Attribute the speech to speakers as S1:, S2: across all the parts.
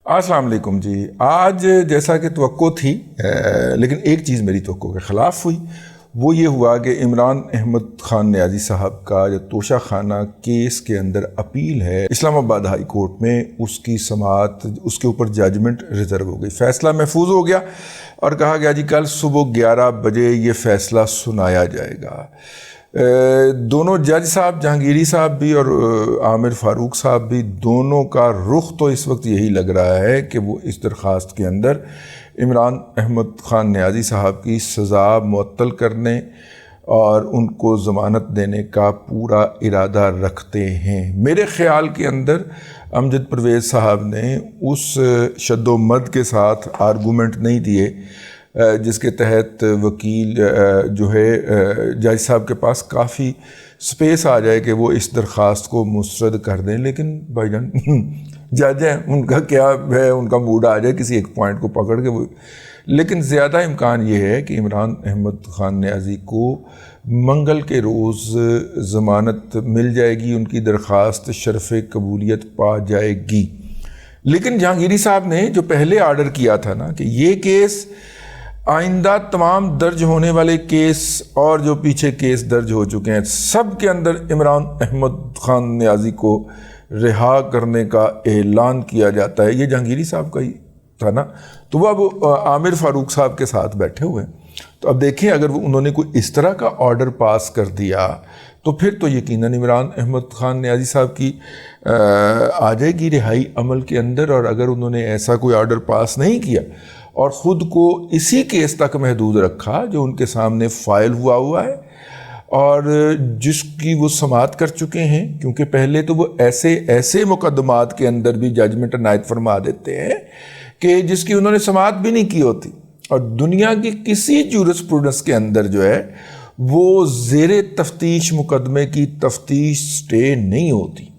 S1: السلام علیکم جی. آج جیسا کہ توقع تھی لیکن ایک چیز میری توقع کے خلاف ہوئی. وہ یہ ہوا کہ عمران احمد خان نیازی صاحب کا جو توشہ خانہ کیس کے اندر اپیل ہے اسلام آباد ہائی کورٹ میں، اس کی سماعت، اس کے اوپر ججمنٹ ریزرو ہو گئی. فیصلہ محفوظ ہو گیا اور کہا گیا جی کل صبح 11 بجے یہ فیصلہ سنایا جائے گا. دونوں جج صاحب، جہانگیری صاحب بھی اور عامر فاروق صاحب بھی، دونوں کا رخ تو اس وقت یہی لگ رہا ہے کہ وہ اس درخواست کے اندر عمران احمد خان نیازی صاحب کی سزا معطل کرنے اور ان کو ضمانت دینے کا پورا ارادہ رکھتے ہیں. میرے خیال کے اندر امجد پرویز صاحب نے اس شد و مد کے ساتھ آرگومنٹ نہیں دیے جس کے تحت وکیل جو ہے جج صاحب کے پاس کافی سپیس آ جائے کہ وہ اس درخواست کو مسترد کر دیں. لیکن بھائی جان جج ہیں، ان کا کیا ہے، ان کا موڈ آ جائے کسی ایک پوائنٹ کو پکڑ کے وہ. لیکن زیادہ امکان یہ ہے کہ عمران احمد خان نیازی کو منگل کے روز ضمانت مل جائے گی، ان کی درخواست شرف قبولیت پا جائے گی. لیکن جہانگیری صاحب نے جو پہلے آرڈر کیا تھا نا کہ یہ کیس آئندہ تمام درج ہونے والے کیس اور جو پیچھے کیس درج ہو چکے ہیں سب کے اندر عمران احمد خان نیازی کو رہا کرنے کا اعلان کیا جاتا ہے، یہ جہانگیری صاحب کا ہی تھا نا. تو وہ اب عامر فاروق صاحب کے ساتھ بیٹھے ہوئے ہیں. تو اب دیکھیں اگر انہوں نے کوئی اس طرح کا آرڈر پاس کر دیا تو پھر تو یقیناً عمران احمد خان نیازی صاحب کی آ جائے گی رہائی عمل کے اندر. اور اگر انہوں نے ایسا کوئی آرڈر پاس نہیں کیا اور خود کو اسی کیس تک محدود رکھا جو ان کے سامنے فائل ہوا ہے اور جس کی وہ سماعت کر چکے ہیں، کیونکہ پہلے تو وہ ایسے مقدمات کے اندر بھی ججمنٹ عنایت فرما دیتے ہیں کہ جس کی انہوں نے سماعت بھی نہیں کی ہوتی. اور دنیا کی کسی جورسپروڈنس کے اندر جو ہے وہ زیر تفتیش مقدمے کی تفتیش سٹے نہیں ہوتی.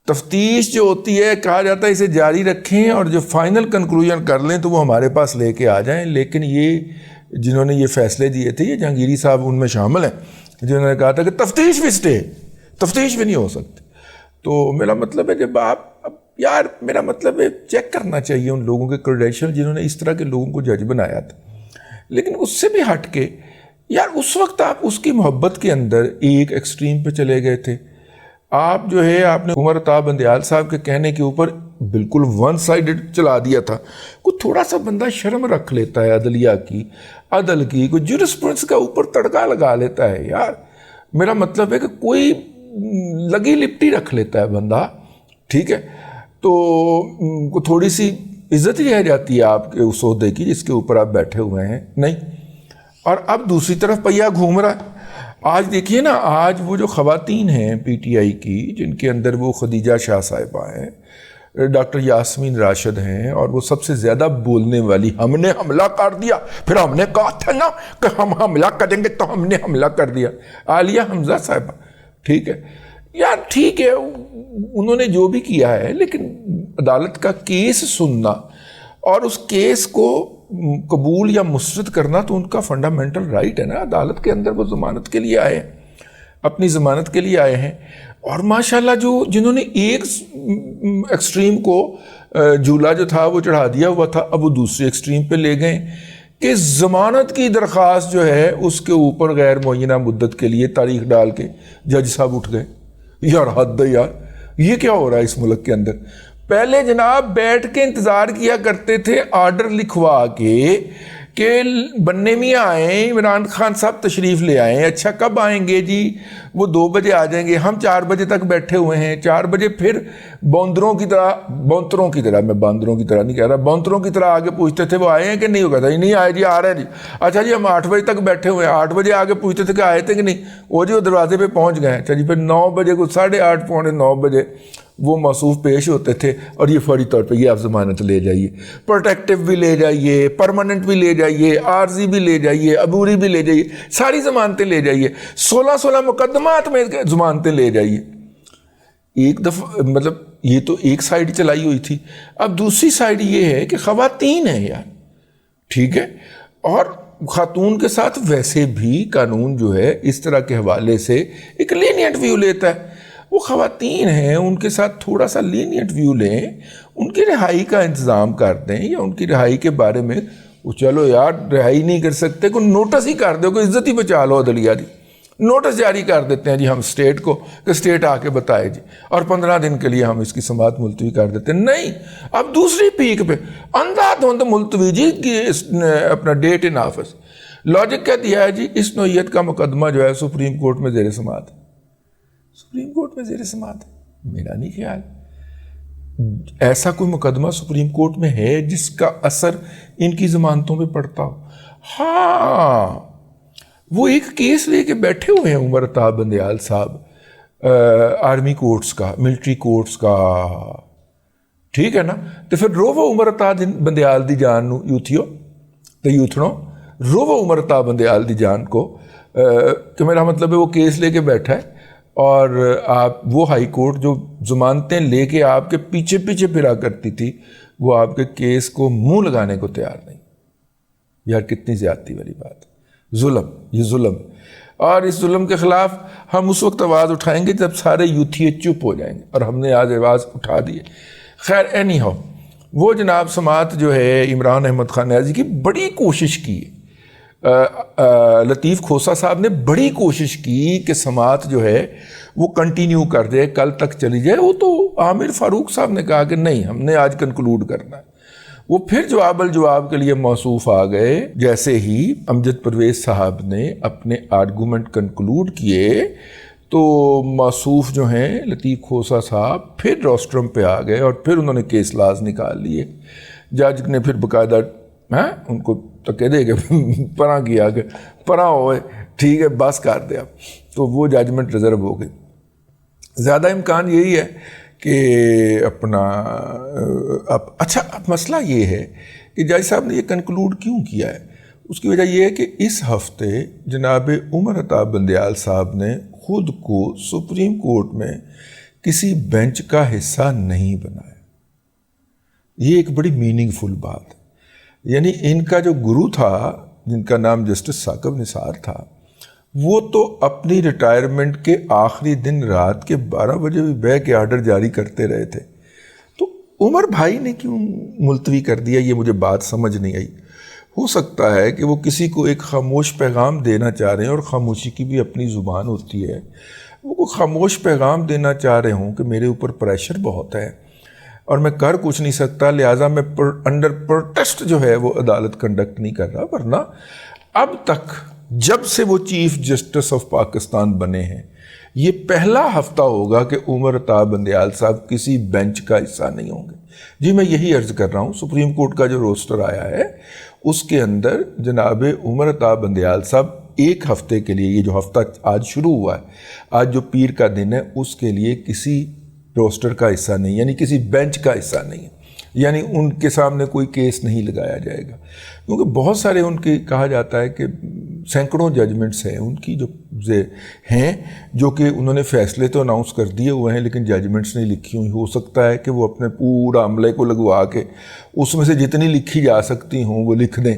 S1: تفتیش جو ہوتی ہے کہا جاتا ہے اسے جاری رکھیں اور جو فائنل کنکلوژن کر لیں تو وہ ہمارے پاس لے کے آ جائیں. لیکن یہ جنہوں نے یہ فیصلے دیے تھے، یہ جہانگیری صاحب ان میں شامل ہیں جنہوں نے کہا تھا کہ تفتیش بھی سٹے، تفتیش بھی نہیں ہو سکتی. تو میرا مطلب ہے جب یار میرا مطلب ہے چیک کرنا چاہیے ان لوگوں کے کریڈینشل جنہوں نے اس طرح کے لوگوں کو جج بنایا تھا. لیکن اس سے بھی ہٹ کے یار اس وقت آپ اس کی محبت کے اندر ایک ایکسٹریم پہ چلے گئے تھے. آپ جو ہے آپ نے عمر عطا بندیال صاحب کے کہنے کے اوپر بالکل ون سائیڈڈ چلا دیا تھا. کوئی تھوڑا سا بندہ شرم رکھ لیتا ہے عدلیہ کی، عدل کی، کوئی جورسپروڈنس کا اوپر تڑکا لگا لیتا ہے. یار میرا مطلب ہے کہ کوئی لگی لپٹی رکھ لیتا ہے بندہ، ٹھیک ہے، تو تھوڑی سی عزت ہی رہ جاتی ہے آپ کے اس عہدے کی جس کے اوپر آپ بیٹھے ہوئے ہیں. نہیں، اور اب دوسری طرف پہیہ گھوم رہا ہے. آج دیکھیے نا، آج وہ جو خواتین ہیں پی ٹی آئی کی جن کے اندر وہ خدیجہ شاہ صاحبہ ہیں، ڈاکٹر یاسمین راشد ہیں، اور وہ سب سے زیادہ بولنے والی، ہم نے حملہ کر دیا، پھر ہم نے کہا تھا نا کہ ہم حملہ کریں گے تو ہم نے حملہ کر دیا، عالیہ حمزہ صاحبہ. ٹھیک ہے یار، ٹھیک ہے انہوں نے جو بھی کیا ہے، لیکن عدالت کا کیس سننا اور اس کیس کو قبول یا مسترد کرنا تو ان کا فنڈامنٹل رائٹ ہے نا. عدالت کے اندر وہ ضمانت کے لیے آئے ہیں، اپنی ضمانت کے لیے آئے ہیں. اور ماشاءاللہ جنہوں نے ایک ایکسٹریم کو جھولا جو تھا وہ چڑھا دیا ہوا تھا، اب وہ دوسری ایکسٹریم پہ لے گئے کہ ضمانت کی درخواست جو ہے اس کے اوپر غیر معینہ مدت کے لیے تاریخ ڈال کے جج صاحب اٹھ گئے. یار حد ہے یار، یہ کیا ہو رہا ہے اس ملک کے اندر. پہلے جناب بیٹھ کے انتظار کیا کرتے تھے آرڈر لکھوا کے کہ بننے میاں آئیں، عمران خان صاحب تشریف لے آئیں. اچھا کب آئیں گے جی؟ وہ 2 بجے آ جائیں گے. ہم 4 بجے تک بیٹھے ہوئے ہیں. 4 بجے پھر بوندروں کی طرح، میں باندروں کی طرح نہیں کہہ رہا، بونتروں کی طرح آگے پوچھتے تھے وہ آئے ہیں کہ نہیں. ہو گیا تھا نہیں آئے جی، آ رہے ہیں جی. اچھا جی ہم 8 بجے تک بیٹھے ہوئے ہیں. 8 بجے آگے پوچھتے تھے کہ آئے تھے کہ نہیں. وہ جی وہ دروازے پہ پہنچ گئے. اچھا جی پھر 9 بجے کو 8:30 پونے 9 بجے وہ موصوف پیش ہوتے تھے اور یہ فوری طور پہ یہ آپ ضمانت لے جائیے، پروٹیکٹیو بھی لے جائیے، پرماننٹ بھی لے جائیے، عارضی بھی لے جائیے، عبوری بھی لے جائیے، ساری ضمانتیں لے جائیے، 16 مقدمات میں ضمانتیں لے جائیے. ایک دفعہ مطلب یہ تو ایک سائیڈ چلائی ہوئی تھی. اب دوسری سائیڈ یہ ہے کہ خواتین ہیں یار، ٹھیک ہے، اور خاتون کے ساتھ ویسے بھی قانون جو ہے اس طرح کے حوالے سے ایک لینینٹ ویو لیتا ہے. وہ خواتین ہیں، ان کے ساتھ تھوڑا سا لینیٹ ویو لیں، ان کی رہائی کا انتظام کر دیں، یا ان کی رہائی کے بارے میں وہ چلو یار رہائی نہیں کر سکتے، کوئی نوٹس ہی کر دو، کوئی عزت ہی بچا لو عدلیہ دی، نوٹس جاری کر دیتے ہیں جی ہم اسٹیٹ کو کہ اسٹیٹ آ کے بتائے جی، اور 15 دن کے لیے ہم اس کی سماعت ملتوی کر دیتے ہیں۔ نہیں، اب دوسری پیک پہ اندھا دھند ملتوی جی اپنا ڈیٹ ان آفس۔ لاجک کیا دیا ہے جی، اس نوعیت کا مقدمہ جو ہے سپریم کورٹ میں زیر سماعت ہے، سپریم کورٹ میں زیر سماعت ہے۔ میرا نہیں خیال ایسا کوئی مقدمہ سپریم کورٹ میں ہے جس کا اثر ان کی ضمانتوں پہ پڑتا ہو۔ ہاں، وہ ایک کیس لے کے بیٹھے ہوئے ہیں عمر عطا بندیال صاحب، آرمی کورٹس کا، ملٹری کورٹس کا، ٹھیک ہے نا، تو پھر روو عمر عطا بندیال دی جان نو یوتھیو تے یوتھنو، روو عمر عطا بندیال دی جان کو، کہ میرا مطلب ہے وہ کیس لے کے بیٹھا ہے، اور آپ وہ ہائی کورٹ جو ضمانتیں لے کے آپ کے پیچھے پیچھے پھرا کرتی تھی، وہ آپ کے کیس کو منہ لگانے کو تیار نہیں۔ یار کتنی زیادتی والی بات، ظلم، یہ ظلم، اور اس ظلم کے خلاف ہم اس وقت آواز اٹھائیں گے جب سارے یوتھیے چپ ہو جائیں گے، اور ہم نے آج آواز اٹھا دی ہے۔ خیر اینی ہاؤ، وہ جناب سماعت جو ہے عمران احمد خان نیازی کی بڑی کوشش کی، لطیف کھوسہ صاحب نے بڑی کوشش کی کہ سماعت جو ہے وہ کنٹینیو کر دے، کل تک چلی جائے۔ وہ تو عامر فاروق صاحب نے کہا کہ نہیں، ہم نے آج کنکلوڈ کرنا ہے۔ وہ پھر جواب الجواب کے لیے موصوف آ گئے، جیسے ہی امجد پرویز صاحب نے اپنے آرگومنٹ کنکلوڈ کیے تو موصوف جو ہیں لطیف کھوسہ صاحب پھر روسٹرم پہ آ گئے، اور پھر انہوں نے کیس لاز نکال لیے۔ جج نے پھر باقاعدہ ان کو تو کہہ دے کہ پرا کیا کہ پرا ہوئے، ٹھیک ہے بس کر دیا، تو وہ ججمنٹ ریزرو ہو گئی۔ زیادہ امکان یہی ہے کہ اپنا اچھا، اب مسئلہ یہ ہے کہ جج صاحب نے یہ کنکلوڈ کیوں کیا ہے، اس کی وجہ یہ ہے کہ اس ہفتے جناب عمر عطا بندیال صاحب نے خود کو سپریم کورٹ میں کسی بینچ کا حصہ نہیں بنایا۔ یہ ایک بڑی میننگ فل بات ہے، یعنی ان کا جو گرو تھا جن کا نام جسٹس ثاقب نثار تھا، وہ تو اپنی ریٹائرمنٹ کے آخری دن رات کے 12 بجے بھی بہ کے آرڈر جاری کرتے رہے تھے، تو عمر بھائی نے کیوں ملتوی کر دیا، یہ مجھے بات سمجھ نہیں آئی۔ ہو سکتا ہے کہ وہ کسی کو ایک خاموش پیغام دینا چاہ رہے ہیں، اور خاموشی کی بھی اپنی زبان ہوتی ہے، وہ کوئی خاموش پیغام دینا چاہ رہے ہوں کہ میرے اوپر پریشر بہت ہے اور میں کر کچھ نہیں سکتا، لہٰذا میں انڈر پروٹیسٹ جو ہے وہ عدالت کنڈکٹ نہیں کر رہا۔ ورنہ اب تک جب سے وہ چیف جسٹس آف پاکستان بنے ہیں، یہ پہلا ہفتہ ہوگا کہ عمر عطا بندیال صاحب کسی بینچ کا حصہ نہیں ہوں گے۔ جی میں یہی عرض کر رہا ہوں، سپریم کورٹ کا جو روسٹر آیا ہے اس کے اندر جناب عمر عطا بندیال صاحب ایک ہفتے کے لیے، یہ جو ہفتہ آج شروع ہوا ہے، آج جو پیر کا دن ہے، اس کے لیے کسی روسٹر کا حصہ نہیں، یعنی کسی بینچ کا حصہ نہیں ہے، یعنی ان کے سامنے کوئی کیس نہیں لگایا جائے گا، کیونکہ بہت سارے ان کے کہا جاتا ہے کہ سینکڑوں ججمنٹس ہیں ان کی جو ہیں، جو کہ انہوں نے فیصلے تو اناؤنس کر دیے ہوئے ہیں لیکن ججمنٹس نہیں لکھی ہوئی۔ ہو سکتا ہے کہ وہ اپنے پورا عملے کو لگوا کے اس میں سے جتنی لکھی جا سکتی ہوں وہ لکھ دیں،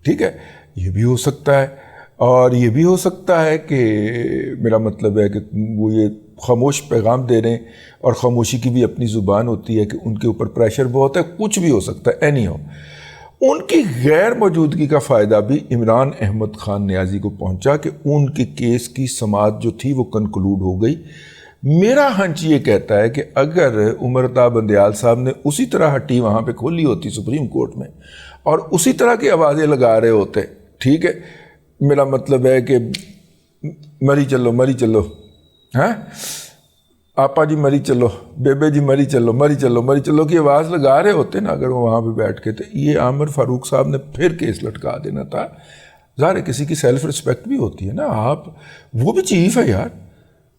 S1: ٹھیک ہے، یہ بھی ہو سکتا ہے۔ اور یہ بھی ہو سکتا ہے کہ میرا مطلب ہے کہ وہ یہ خاموش پیغام دے رہے ہیں، اور خاموشی کی بھی اپنی زبان ہوتی ہے کہ ان کے اوپر پریشر بہت ہے، کچھ بھی ہو سکتا ہے۔ اینی ہو، ان کی غیر موجودگی کا فائدہ بھی عمران احمد خان نیازی کو پہنچا کہ ان کے کیس کی سماعت جو تھی وہ کنکلوڈ ہو گئی۔ میرا ہنچ یہ کہتا ہے کہ اگر عمر عطا بندیال صاحب نے اسی طرح ہٹی وہاں پہ کھولی ہوتی سپریم کورٹ میں، اور اسی طرح کی آوازیں لگا رہے ہوتے، ٹھیک ہے، میرا مطلب ہے کہ مری چلو مری چلو، ہاں آپا جی مری چلو، بیبے جی مری چلو مری چلو مری چلو کی آواز لگا رہے ہوتے نا، اگر وہ وہاں پہ بیٹھ کے، تو یہ عامر فاروق صاحب نے پھر کیس لٹکا دینا تھا۔ ظاہر ہے کسی کی سیلف رسپیکٹ بھی ہوتی ہے نا، آپ وہ بھی چیف ہے یار،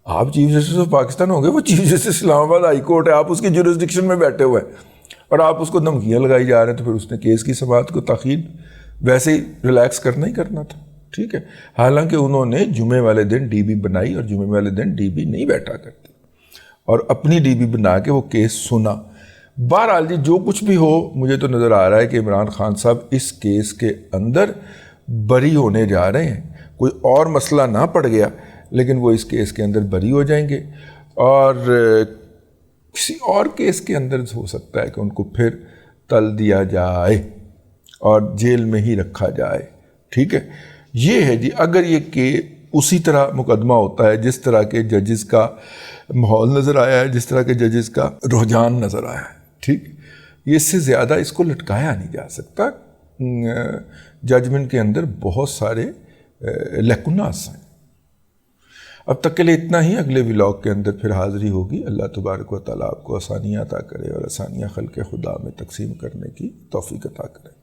S1: آپ چیف جسٹس آف پاکستان ہو گئے، وہ چیف جسٹس اسلام آباد ہائی کورٹ ہے، آپ اس کی جورسڈکشن میں بیٹھے ہوئے ہیں اور آپ اس کو دھمکیاں لگائی جا رہے ہیں، تو پھر اس نے کیس کی سماعت کو تاخیر ویسے ہی ریلیکس کرنا ہی کرنا تھا، ٹھیک ہے۔ حالانکہ انہوں نے جمعے والے دن ڈی بی بنائی، اور جمعے والے دن ڈی بی نہیں بیٹھا کرتے، اور اپنی ڈی بی بنا کے وہ کیس سنا۔ بہرحال جی جو کچھ بھی ہو، مجھے تو نظر آ رہا ہے کہ عمران خان صاحب اس کیس کے اندر بری ہونے جا رہے ہیں، کوئی اور مسئلہ نہ پڑ گیا لیکن وہ اس کیس کے اندر بری ہو جائیں گے۔ اور کسی اور کیس کے اندر ہو سکتا ہے کہ ان کو پھر تل دیا جائے اور جیل میں ہی رکھا جائے. ٹھیک ہے, یہ ہے جی. اگر یہ کہ اسی طرح مقدمہ ہوتا ہے جس طرح کے ججز کا ماحول نظر آیا ہے, جس طرح کے ججز کا رجحان نظر آیا ہے, ٹھیک, یہ اس سے زیادہ اس کو لٹکایا نہیں جا سکتا. ججمنٹ کے اندر بہت سارے لیکوناس ہیں. اب تک کے لیے اتنا ہی. اگلے ولاگ کے اندر پھر حاضری ہوگی. اللہ تبارک و تعالیٰ آپ کو آسانیاں عطا کرے اور آسانیاں خلق خدا میں تقسیم کرنے کی توفیق عطا کرے.